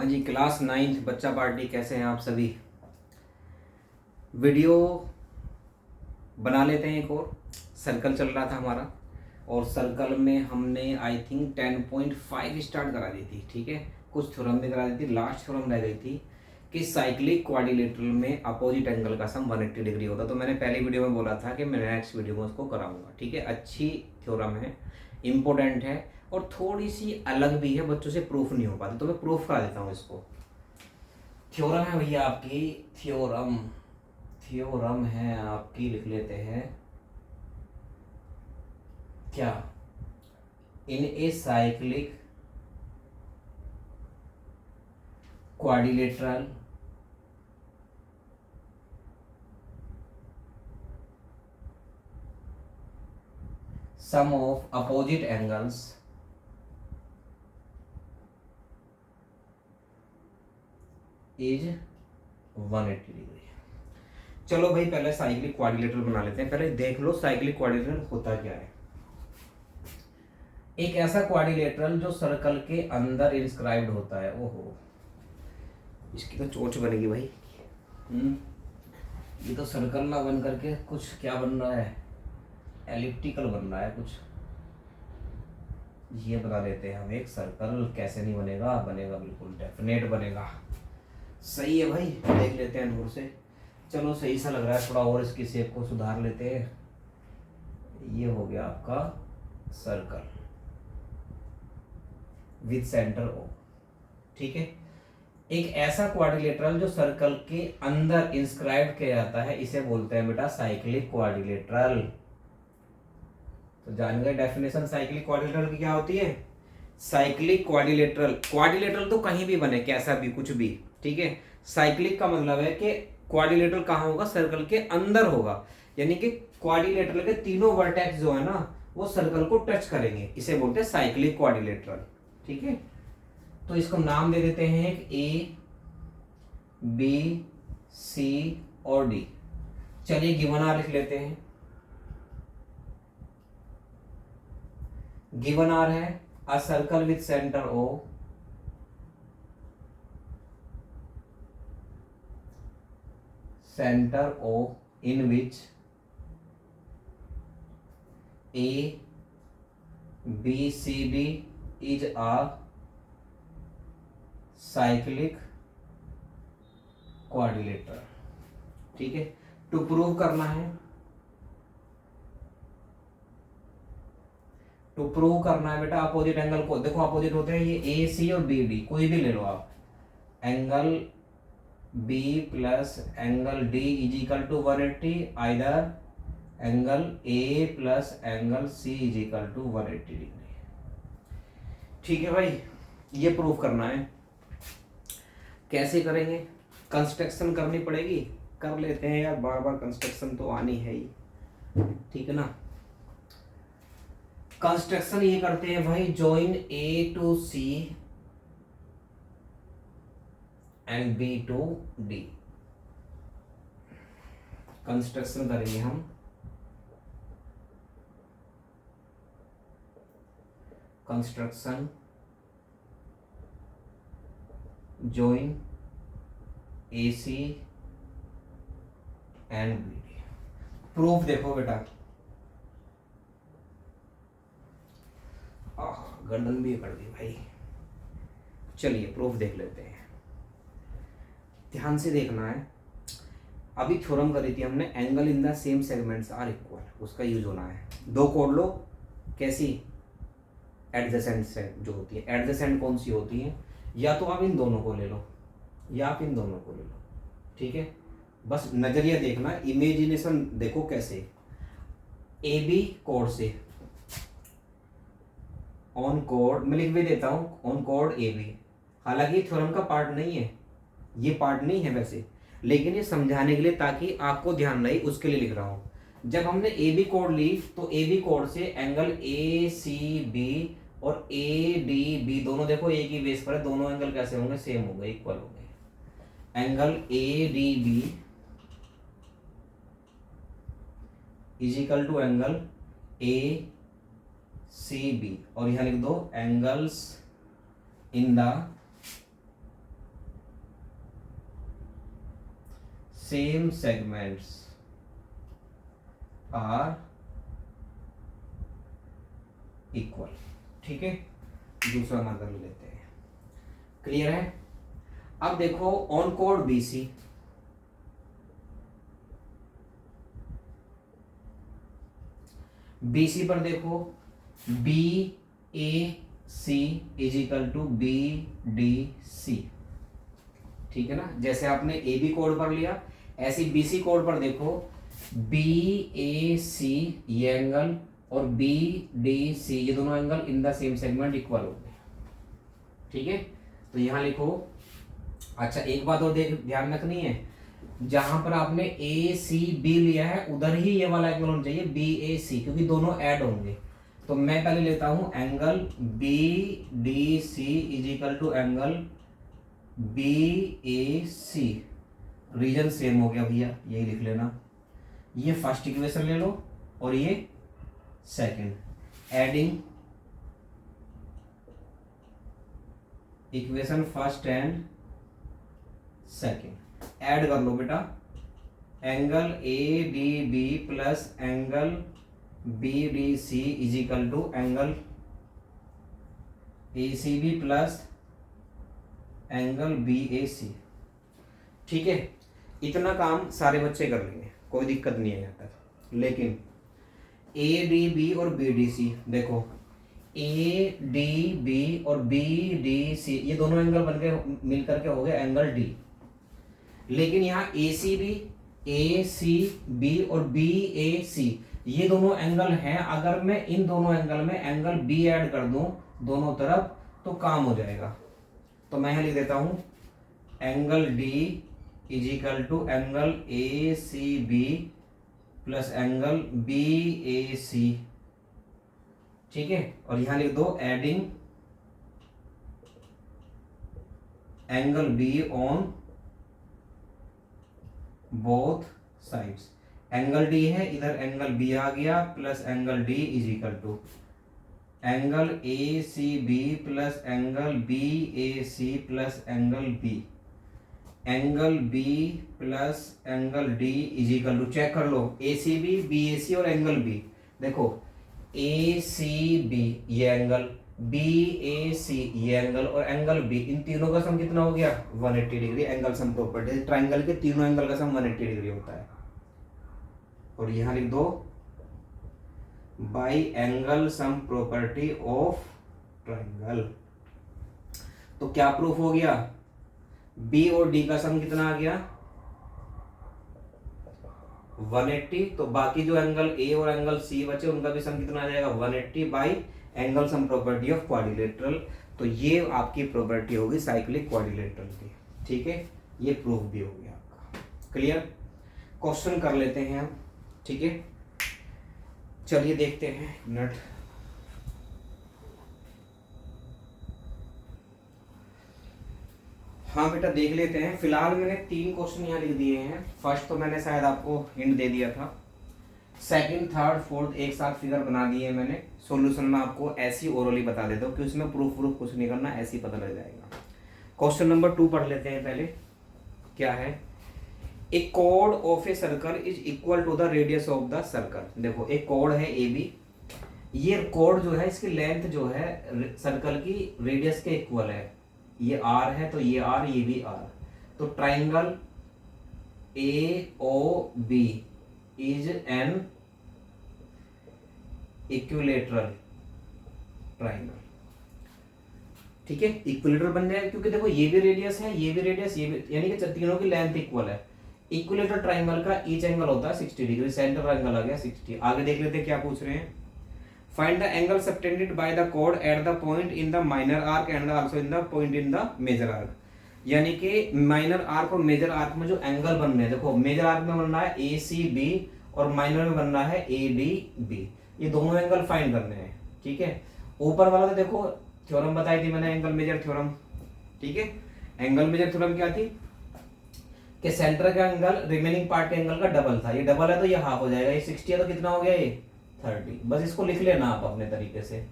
हाँ जी, class ninth बच्चा party, कैसे हैं आप सभी। वीडियो बना लेते हैं। एक और सर्कल चल रहा था हमारा, और सर्कल में हमने आई थिंक 10.5 स्टार्ट करा दी थी। ठीक है, कुछ थ्योरम भी करा दी थी। लास्ट थ्योरम रह गई थी कि साइक्लिक क्वाड्रिलेटरल में अपोजिट एंगल का सम 180 डिग्री होता। तो मैंने पहली वीडियो में बोला था कि मैं नेक्स्ट वीडियो में उसको कराऊंगा। ठीक है, अच्छी थ्योरम है, इम्पोर्टेंट है और थोड़ी सी अलग भी है, बच्चों से प्रूफ नहीं हो पाती, तो मैं प्रूफ करा देता हूँ इसको। थ्योरम है भैया आपकी, थ्योरम थ्योरम है आपकी, लिख लेते हैं क्या। In a cyclic quadrilateral sum of opposite angles is 180 degree. चलो भाई, पहले साइक्लिक क्वाड्रिलेटरल बना लेते हैं। पहले देख लो साइक्लिक क्वाड्रिलेटरल होता क्या है। एक ऐसा क्वाड्रिलेटरल जो सर्कल के अंदर इंस्क्राइब्ड होता है। ओहो, इसकी तो चोंच बनेगी भाई। ये तो सर्कल ना बन करके कुछ क्या बन रहा है, एलिप्टिकल बन रहा है कुछ। ये बना लेते हैं हम एक सर्कल। कैसे नहीं बनेगा, बनेगा, बिल्कुल डेफिनेट बनेगा। सही है भाई, देख लेते हैं दूर से। चलो सही सा लग रहा है, थोड़ा और इसकी शेप को सुधार लेते हैं। ये हो गया आपका सर्कल विद सेंटर ओ। ठीक है, एक ऐसा क्वाड्रिलेटरल जो सर्कल के अंदर इंस्क्राइब किया जाता है, इसे बोलते हैं बेटा साइक्लिक क्वाड्रिलेटरल। तो जान गए डेफिनेशन साइक्लिक क्वाड्रिलेटरल की क्या होती है। साइक्लिक क्वाड्रिलेटरल, क्वाड्रिलेटरल तो कहीं भी बने, कैसा भी, कुछ भी। ठीक है, साइक्लिक का मतलब है कि क्वाड्रिलेटरल कहाँ होगा, सर्कल के अंदर होगा। यानी कि क्वाड्रिलेटरल के तीनों वर्टेक्स जो है ना, वो सर्कल को टच करेंगे, इसे बोलते हैं साइक्लिक क्वाड्रिलेटरल। ठीक है, तो इसको नाम दे देते हैं ए, बी, सी और डी। चलिए गिवन आर लिख लेते हैं। गिवन आर है a circle with centre O, centre O in which A B C D is a cyclic quadrilateral. ठीक है, टू प्रूव करना है, टू प्रूव करना है बेटा अपोजिट एंगल को। देखो अपोजिट होते हैं ये ए सी और बी डी, कोई भी ले लो आप। Angle B plus angle D is equal to 180, either angle A plus angle C is equal to 180 degree. ठीक है भाई, ये प्रूव करना है। कैसे करेंगे, कंस्ट्रक्शन करनी पड़ेगी, कर लेते हैं यार, बार बार कंस्ट्रक्शन तो आनी है ही। ठीक है ना, कंस्ट्रक्शन ये करते हैं भाई, join A to C and B to D. Construction करेंगे हम, construction join A C and B D. Proof देखो बेटा, गर्दन भी कर दी भाई। चलिए प्रूफ देख लेते हैं, ध्यान से देखना है। अभी थ्योरम करी थी हमने, angle in the same segments are equal, उसका यूज होना है। दो कोड लो, कैसी, एडजेसेंट से जो होती है। एडजेसेंट कौन सी होती है, या तो आप इन दोनों को ले लो या आप इन दोनों को ले लो। ठीक है, बस नजरिया देखना, इमेजिनेशन देखो कैसे। ए बी कोड से, ऑन कोड मैं लिख भी देता हूं, ऑन कोड ए बी। हालांकि थ्योरम का पार्ट नहीं है, ये पार्ट नहीं है वैसे, लेकिन ये समझाने के लिए, ताकि आपको ध्यान रहे, उसके लिए लिख रहा हूं। जब हमने ए बी कोड ली, तो ए बी कोड से एंगल ए सी बी और ए डी बी दोनों देखो एक ही बेस पर है, दोनों एंगल कैसे होंगे, सेम होंगे, इक्वल होंगे। Angle A D B is equal to angle A C B, और यहां लिख दो angles in the same segments are equal. ठीक है, दूसरा नंबर लेते हैं। क्लियर है? अब देखो ऑन कोड बीसी, बीसी पर देखो B A C is equal to B D C. ठीक है ना, जैसे आपने ए बी कोड पर लिया ऐसे बीसी कोड पर देखो बी ए सी ये एंगल और बी डी सी ये दोनों angle in the same segment equal हो गए। ठीक है, तो यहां लिखो। अच्छा एक बात और ध्यान रखनी है, जहां पर आपने ए सी बी लिया है उधर ही ये वाला एंगल होना चाहिए बी ए सी, क्योंकि दोनों ऐड होंगे। तो मैं पहले लेता हूं angle B D C is equal to angle B A C. Reason same हो गया भैया, यही लिख लेना। ये फर्स्ट इक्वेशन ले लो और ये second. Adding equation first and second add कर लो बेटा। Angle A D B plus angle B D C is equal to angle A C B plus angle B A C. ठीक है, इतना काम सारे बच्चे कर लेंगे, कोई दिक्कत नहीं है यहाँ तक। लेकिन ए डी बी और बी डी सी देखो, ए डी बी और बी डी सी ये दोनों एंगल बन के मिल करके हो गए एंगल डी। लेकिन यहाँ ए सी बी और बी ए सी ये दोनों एंगल हैं। अगर मैं इन दोनों एंगल में एंगल बी ऐड कर दूं दोनों तरफ तो काम हो जाएगा। तो मैं यहां लिख देता हूं angle D is equal to angle A C B plus angle B A C. ठीक है, और यहां लिख दो adding angle B on both sides. Angle D है इधर, एंगल बी आ गया plus angle D is equal to angle A C B plus angle B A C plus angle B. Angle B plus angle D is equal to, check कर लो, ए C B A सी और angle B. देखो ए C B ये angle, B A सी ये angle और angle B, इन तीनों का सम कितना हो गया 180 degree. Angle sum property, triangle के तीनों एंगल का सम 180 डिग्री होता है। और यहां लिख दो by angle sum property of triangle. तो क्या प्रूफ हो गया, बी और डी का सम कितना आ गया 180। तो बाकी जो एंगल ए और एंगल सी बचे उनका भी सम कितना आ जाएगा 180 by angle sum property of quadrilateral. तो ये आपकी प्रॉपर्टी होगी साइक्लिक क्वाड्रिलेटरल की। ठीक है, ये प्रूफ भी हो गया आपका। क्लियर? क्वेश्चन कर लेते हैं हम। ठीक है, चलिए देखते हैं मिनट। हाँ बेटा देख लेते हैं। फिलहाल मैंने 3 क्वेश्चन यहाँ लिख दिए हैं। फर्स्ट तो मैंने शायद आपको हिंट दे दिया था, सेकंड थर्ड फोर्थ एक साथ फिगर बना दिए मैंने। सॉल्यूशन में आपको ऐसी ओरली बता देता हूँ कि उसमें प्रूफ कुछ नहीं करना, ऐसे ही पता लग जाएगा। क्वेश्चन नंबर 2 पढ़ लेते हैं पहले। क्या है, ए कोड of a circle is equal to the radius of the circle. देखो एक कोड है ए बी, ये कोड जो है इसकी लेंथ जो है सर्कल की रेडियस के इक्वल है। ये आर है तो ये आर, ये भी आर। तो triangle A O B is an equilateral triangle. ठीक है, इक्विलेटरल बन जाएगा क्योंकि देखो ये भी रेडियस है, ये भी रेडियस, ये भी, यानी कि तीनों की लेंथ इक्वल है। इक्विलेटरल ट्राइंगल का ईच एंगल होता है 60 डिग्री। सेंटर एंगल आ गया 60। आगे देख लेते हैं क्या पूछ रहे हैं। Find the angle subtended by the कोड at the point in the minor arc and also in the point in the major arc. यानी कि माइनर आर्क और मेजर आर्क में जो एंगल बन रहे हैं, देखो मेजर आर्क में बन रहा है ए सी बी और माइनर में बन रहा है ए डी बी। ये दोनों एंगल फाइंड करने हैं। ठीक है, ऊपर वाला तो देखो थ्योरम बताई थी मैंने, एंगल मेजर थ्योरम। ठीक है, एंगल मेजर थ्योरम क्या थी कि सेंटर का एंगल रिमेनिंग पार्ट के एंगल का डबल था। ये डबल है तो ये हाफ हो जाएगा। ये 60 है तो कितना हो गया ये 30। बस इसको लिख लेना आप अपने तरीके से।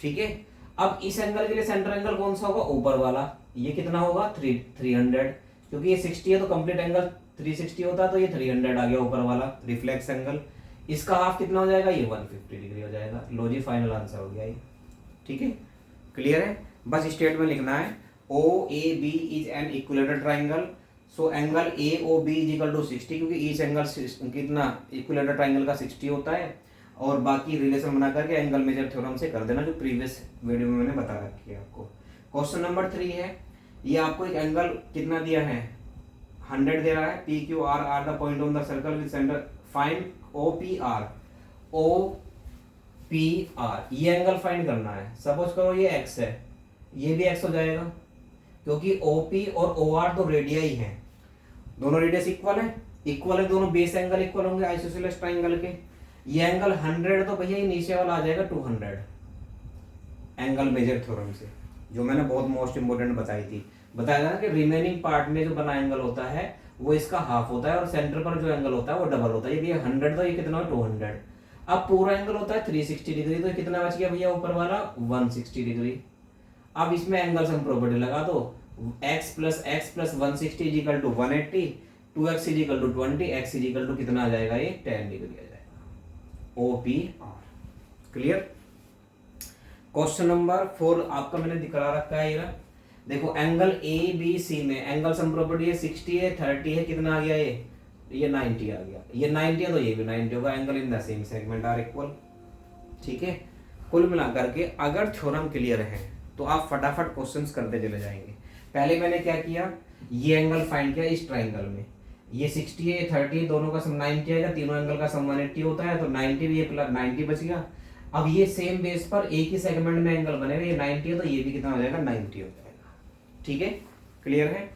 ठीक है, अब इस एंगल के लिए सेंटर एंगल कौन सा होगा, ऊपर वाला। ये कितना होगा 300, क्योंकि ये 60 है तो कंप्लीट एंगल 360 होता तो ये 300 आ गया ऊपर वाला रिफ्लेक्स एंगल। इसका हाफ कितना हो जाएगा, ये 150 डिग्री हो जाएगा। लो जी फाइनल आंसर हो गया ये। ठीक है, क्लियर है। बस स्टेटमेंट लिखना है, O A B is an equilateral triangle, so angle A O B is equal to 60, क्योंकि ईच एंगल कितना इक्विलेटरल ट्राइंगल का 60 होता है। और बाकी रिलेशन बना करके एंगल मेजर थ्योरम से कर देना, जो प्रीवियस वीडियो में मैंने बता रखी है आपको। क्वेश्चन नंबर 3 है, ये आपको एक एंगल कितना दिया है, 100 दे रहा है, P Q R are the point on the circle with centre, find O P R. O P R ये एंगल फाइंड करना है। सपोज करो ये एक्स है, ये भी एक्स हो जाएगा, क्योंकि ओपी और ओ आर तो रेडियाई है, दोनों रेडियस इक्वल है, दोनों बेस एंगल इक्वल होंगे आइसोसेलेस ट्राइंगल के। ये एंगल 100 तो भैया ये नीचे वाला आ जाएगा 200 एंगल मेजर थ्योरम से, जो मैंने बहुत मोस्ट इंपोर्टेंट बताया था कि रिमेनिंग पार्ट में जो बना एंगल होता है वो इसका हाफ होता है, और सेंटर पर जो एंगल होता है वो डबल होता है। ये 100 तो ये कितना है 200। अब पूरा एंगल होता है 360 डिग्री, तो कितना बच गया भैया ऊपर वाला 160 डिग्री। अब इसमें एंगल सम प्रॉपर्टी लगा दो, x plus 160 is equal to 180, 2x is equal to 20, x is equal to कितना आ जाएगा, ये 10 डिग्री आ जाएगा। OPR clear. क्वेश्चन नंबर 4 आपका मैंने दिखा रखा है, ये देखो एंगल ABC में एंगल सम प्रॉपर्टी है 60 है, 30 है, कितना आ गया ये 90 आ गया। ये 90 है तो ये भी 90 होगा, angle in the same segment are equal. ठीक है, कुल मिलाकर के अगर थ्योरम क्लियर है तो आप फटाफट क्वेश्चंस करते चले जाएंगे। पहले मैंने क्या किया, ये एंगल फाइंड किया इस ट्राइंगल में, ये 60 है, 30 है, दोनों का सम 90 आएगा, तीनों एंगल का सम 180 होता है, तो 90 भी, ये प्लस 90 बच गया। अब ये सेम बेस पर एक ही सेगमेंट में एंगल बनेगा, ये 90 है तो ये भी कितना हो जाएगा, 90 हो जाएगा। ठीक है, क्लियर है।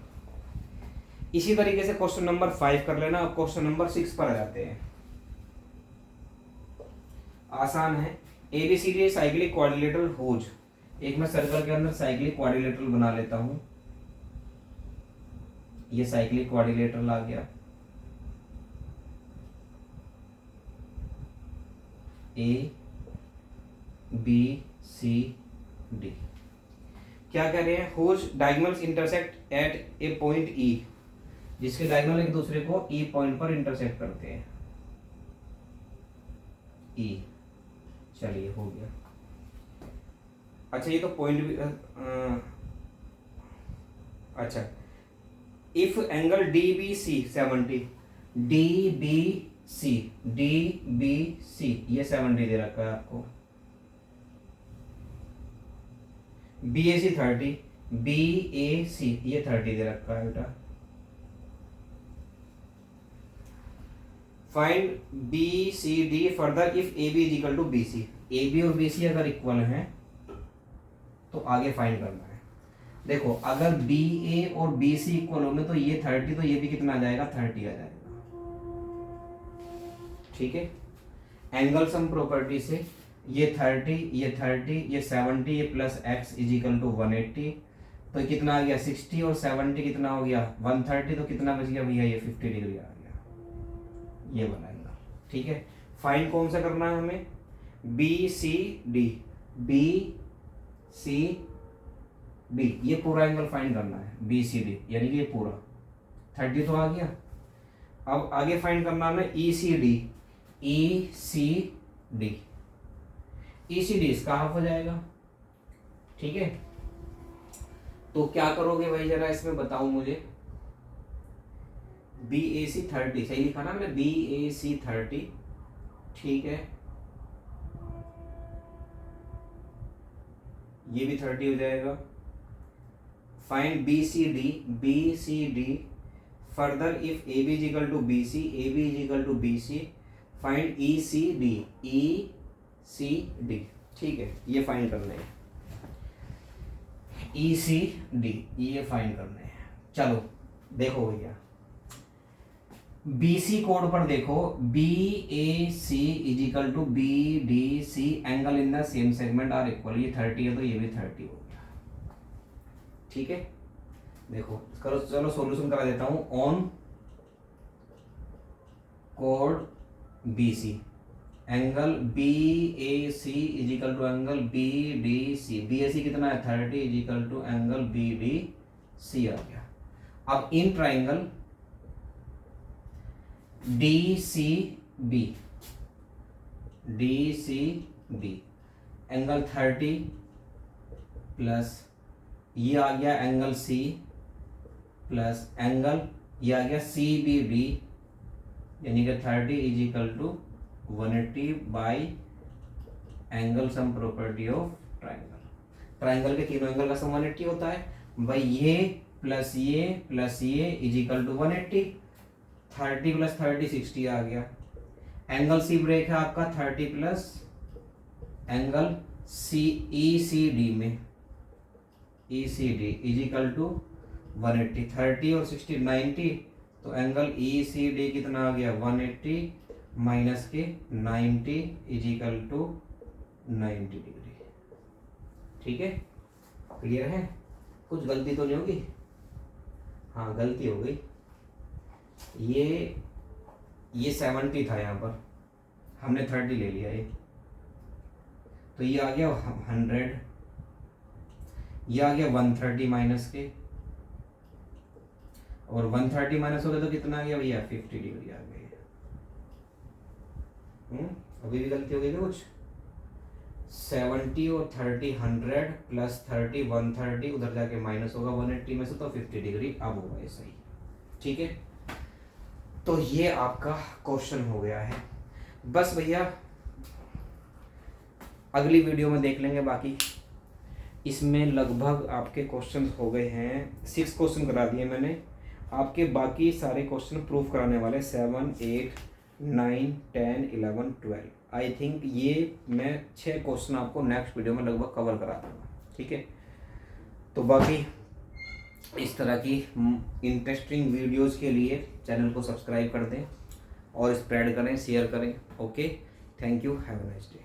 इसी तरीके से क्वेश्चन नंबर 5 कर लेना। अब क्वेश्चन नंबर 6 पर आ जाते हैं, आसान है। ABCD साइक्लिक क्वाड्रिलेटरल होज, एक मैं सर्कल के अंदर साइक्लिक क्वाड्रिलेटरल बना लेता हूं। ये साइक्लिक क्वाड्रिलेटरल आ गया, ABCD। क्या कह रहे हैं, whose diagonals intersect at a point E, जिसके डायगोनल एक दूसरे को E पॉइंट पर इंटरसेक्ट करते हैं, E। चलिए हो गया। अच्छा ये तो पॉइंट भी अच्छा, इफ एंगल DBC 70, DBC ये 70 दे रखा है आपको, BAC 30, BAC ये 30 दे रखा है बेटा। Find BCD further if AB is equal to BC। AB और BC अगर इक्वल हैं तो आगे फाइंड करना है। देखो अगर BA और BC इक्वल होंगे तो ये 30, तो ये भी कितना आ जाएगा, 30 आ जाएगा। ठीक है, एंगल सम प्रॉपर्टी से ये 30, ये 70, ये plus x is equal to 180, तो कितना आ गया 60, और 70 कितना हो गया 130, तो कितना बच गया भैया, ये 50 डिग्री आ गया, ये बनाएगा। ठीक है, फाइंड कौन सा करना है हमें, BCD, ये पूरा एंगल फाइंड करना है, BCD यानी कि ये पूरा 30 तो आ गया। अब आगे फाइंड करना है ECD, इसका हाफ हो जाएगा। ठीक है, तो क्या करोगे भाई जरा इसमें बताओ मुझे। BAC 30 सही लिखा ना मैंने, BAC 30। ठीक है, ये भी 30 हो जाएगा। Find BCD further if AB is equal to BC, AB is equal to BC, find ECD। ठीक है, ये फाइंड करने हैं, ECD ये फाइंड करने हैं। चलो देखो भैया, BC कोड पर देखो, BAC is equal to BDC, angle in the same segment are equal, ये 30 है तो ये भी 30 हो गया। ठीक है, देखो करो, चलो सॉल्यूशन करा देता हूं। ऑन कोड BC, angle BAC is equal to angle BDC, BAC कितना है 30 is equal to angle BDC आ गया। अब in triangle DCB, angle 30 plus ये आ गया एंगल C प्लस एंगल ये आ गया CBD, यानी कि 30 is equal to 180 by angle sum property of triangle. Triangle के तीनों एंगल का सम 180 होता है भाई। ये प्लस ये इज इक्वल टू 180। 30 प्लस 30 60 आ गया। एंगल सी ब्रेक है आपका 30 प्लस एंगल ECD में ECD इज इक्वल टू 180। 30 और 60 90, तो एंगल ECD कितना आ गया 180 माइनस के 90 इज इक्वल टू 90 डिग्री। ठीक है, क्लियर है? कुछ गलती तो नहीं होगी? हाँ गलती हो गई। ये 70 था, यहाँ पर हमने 30 ले लिया ये, तो ये आ गया 100, ये आ गया 130 माइनस के, और 130 माइनस हो गया तो कितना आ गया भैया 50 डिग्री आ गई। अभी भी गलती हो गई क्या कुछ? 70 और 30 100 प्लस 30 130, उधर जाके माइनस होगा 180 में से, तो 50 डिग्री अब होगा ये सही। ठीक है, तो ये आपका क्वेश्चन हो गया है। बस भैया अगली वीडियो में देख लेंगे बाकी। इसमें लगभग आपके क्वेश्चन हो गए हैं, 6 क्वेश्चन करा दिए मैंने। आपके बाकी सारे क्वेश्चन प्रूफ कराने वाले 7 8 9 10 11 12। आई थिंक ये मैं 6 क्वेश्चन आपको नेक्स्ट वीडियो में लगभग कवर करा दूंगा। ठीक है, तो बाकी इस तरह की इंटरेस्टिंग वीडियोस के लिए चैनल को सब्सक्राइब कर दें और स्प्रेड करें, शेयर करें। Okay, thank you, have a nice day.